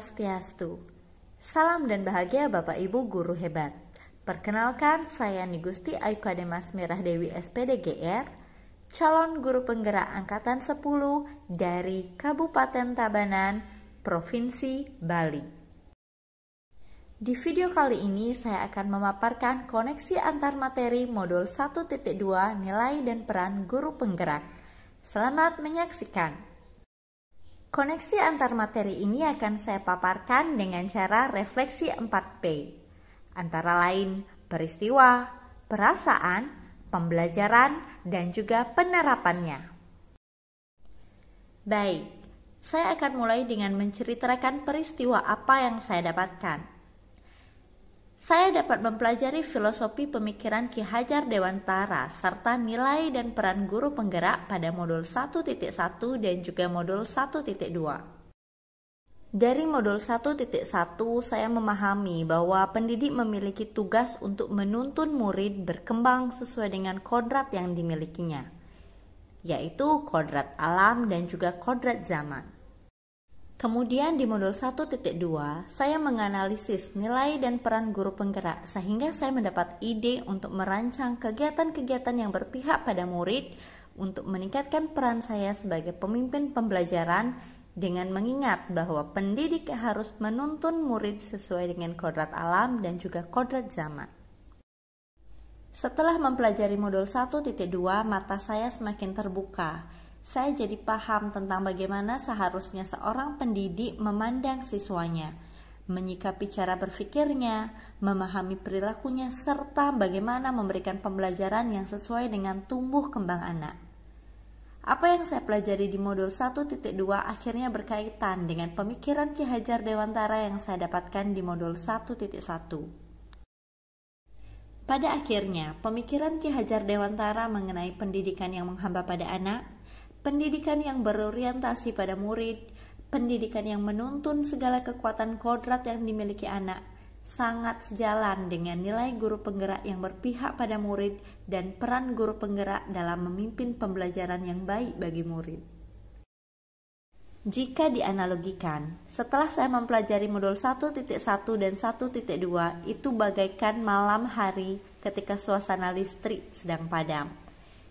Swastiastu. Salam dan bahagia Bapak Ibu Guru hebat. Perkenalkan, saya Nigusti Ayuka Demas Merah Dewi SPDGR, calon guru penggerak Angkatan 10 dari Kabupaten Tabanan, Provinsi Bali. Di video kali ini saya akan memaparkan koneksi antar materi modul 1.2 nilai dan peran guru penggerak. Selamat menyaksikan. Koneksi antar materi ini akan saya paparkan dengan cara refleksi 4P, antara lain peristiwa, perasaan, pembelajaran, dan juga penerapannya. Baik, saya akan mulai dengan menceritakan peristiwa apa yang saya dapatkan. Saya dapat mempelajari filosofi pemikiran Ki Hajar Dewantara serta nilai dan peran guru penggerak pada modul 1.1 dan juga modul 1.2. Dari modul 1.1 saya memahami bahwa pendidik memiliki tugas untuk menuntun murid berkembang sesuai dengan kodrat yang dimilikinya, yaitu kodrat alam dan juga kodrat zaman. Kemudian di modul 1.2, saya menganalisis nilai dan peran guru penggerak sehingga saya mendapat ide untuk merancang kegiatan-kegiatan yang berpihak pada murid untuk meningkatkan peran saya sebagai pemimpin pembelajaran dengan mengingat bahwa pendidik harus menuntun murid sesuai dengan kodrat alam dan juga kodrat zaman. Setelah mempelajari modul 1.2, mata saya semakin terbuka. Saya jadi paham tentang bagaimana seharusnya seorang pendidik memandang siswanya, menyikapi cara berpikirnya, memahami perilakunya, serta bagaimana memberikan pembelajaran yang sesuai dengan tumbuh kembang anak. Apa yang saya pelajari di modul 1.2 akhirnya berkaitan dengan pemikiran Ki Hajar Dewantara yang saya dapatkan di modul 1.1. Pada akhirnya, pemikiran Ki Hajar Dewantara mengenai pendidikan yang menghamba pada anak, pendidikan yang berorientasi pada murid, pendidikan yang menuntun segala kekuatan kodrat yang dimiliki anak, sangat sejalan dengan nilai guru penggerak yang berpihak pada murid dan peran guru penggerak dalam memimpin pembelajaran yang baik bagi murid. Jika dianalogikan, setelah saya mempelajari modul 1.1 dan 1.2, itu bagaikan malam hari ketika suasana listrik sedang padam.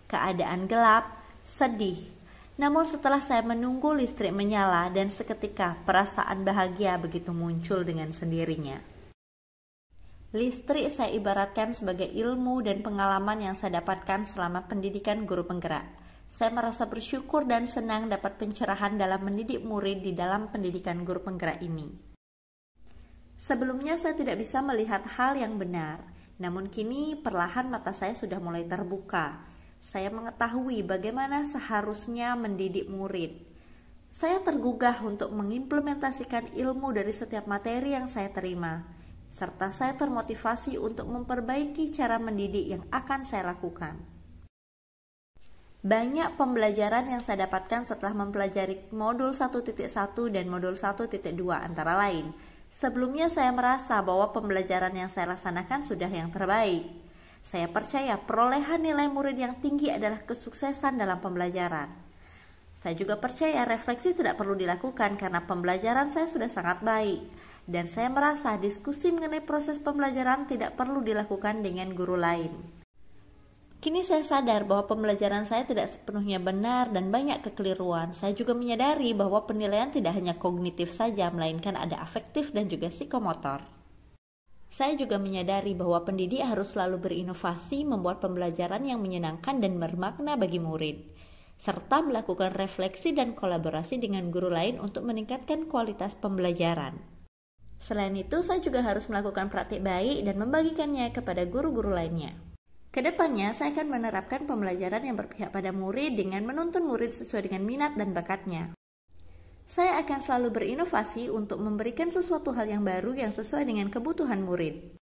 Keadaan gelap, sedih. Namun setelah saya menunggu listrik menyala dan seketika perasaan bahagia begitu muncul dengan sendirinya. Listrik saya ibaratkan sebagai ilmu dan pengalaman yang saya dapatkan selama pendidikan guru penggerak. Saya merasa bersyukur dan senang dapat pencerahan dalam mendidik murid di dalam pendidikan guru penggerak ini. Sebelumnya saya tidak bisa melihat hal yang benar, namun kini perlahan mata saya sudah mulai terbuka. Saya mengetahui bagaimana seharusnya mendidik murid. Saya tergugah untuk mengimplementasikan ilmu dari setiap materi yang saya terima, serta saya termotivasi untuk memperbaiki cara mendidik yang akan saya lakukan. Banyak pembelajaran yang saya dapatkan setelah mempelajari modul 1.1 dan modul 1.2 antara lain. Sebelumnya saya merasa bahwa pembelajaran yang saya laksanakan sudah yang terbaik. Saya percaya perolehan nilai murid yang tinggi adalah kesuksesan dalam pembelajaran. Saya juga percaya refleksi tidak perlu dilakukan karena pembelajaran saya sudah sangat baik. Dan saya merasa diskusi mengenai proses pembelajaran tidak perlu dilakukan dengan guru lain. Kini saya sadar bahwa pembelajaran saya tidak sepenuhnya benar dan banyak kekeliruan. Saya juga menyadari bahwa penilaian tidak hanya kognitif saja, melainkan ada afektif dan juga psikomotor. Saya juga menyadari bahwa pendidik harus selalu berinovasi, membuat pembelajaran yang menyenangkan dan bermakna bagi murid, serta melakukan refleksi dan kolaborasi dengan guru lain untuk meningkatkan kualitas pembelajaran. Selain itu, saya juga harus melakukan praktik baik dan membagikannya kepada guru-guru lainnya. Kedepannya, saya akan menerapkan pembelajaran yang berpihak pada murid dengan menuntun murid sesuai dengan minat dan bakatnya. Saya akan selalu berinovasi untuk memberikan sesuatu hal yang baru yang sesuai dengan kebutuhan murid.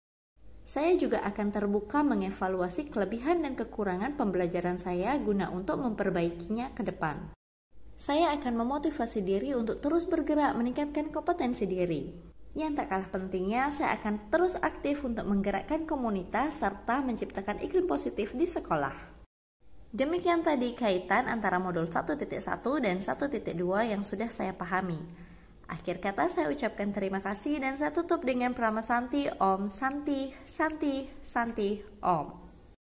Saya juga akan terbuka mengevaluasi kelebihan dan kekurangan pembelajaran saya guna untuk memperbaikinya ke depan. Saya akan memotivasi diri untuk terus bergerak meningkatkan kompetensi diri. Yang tak kalah pentingnya, saya akan terus aktif untuk menggerakkan komunitas serta menciptakan iklim positif di sekolah. Demikian tadi kaitan antara modul 1.1 dan 1.2 yang sudah saya pahami. Akhir kata saya ucapkan terima kasih dan saya tutup dengan Prama Santi, Om Santi, Santi, Santi, Om.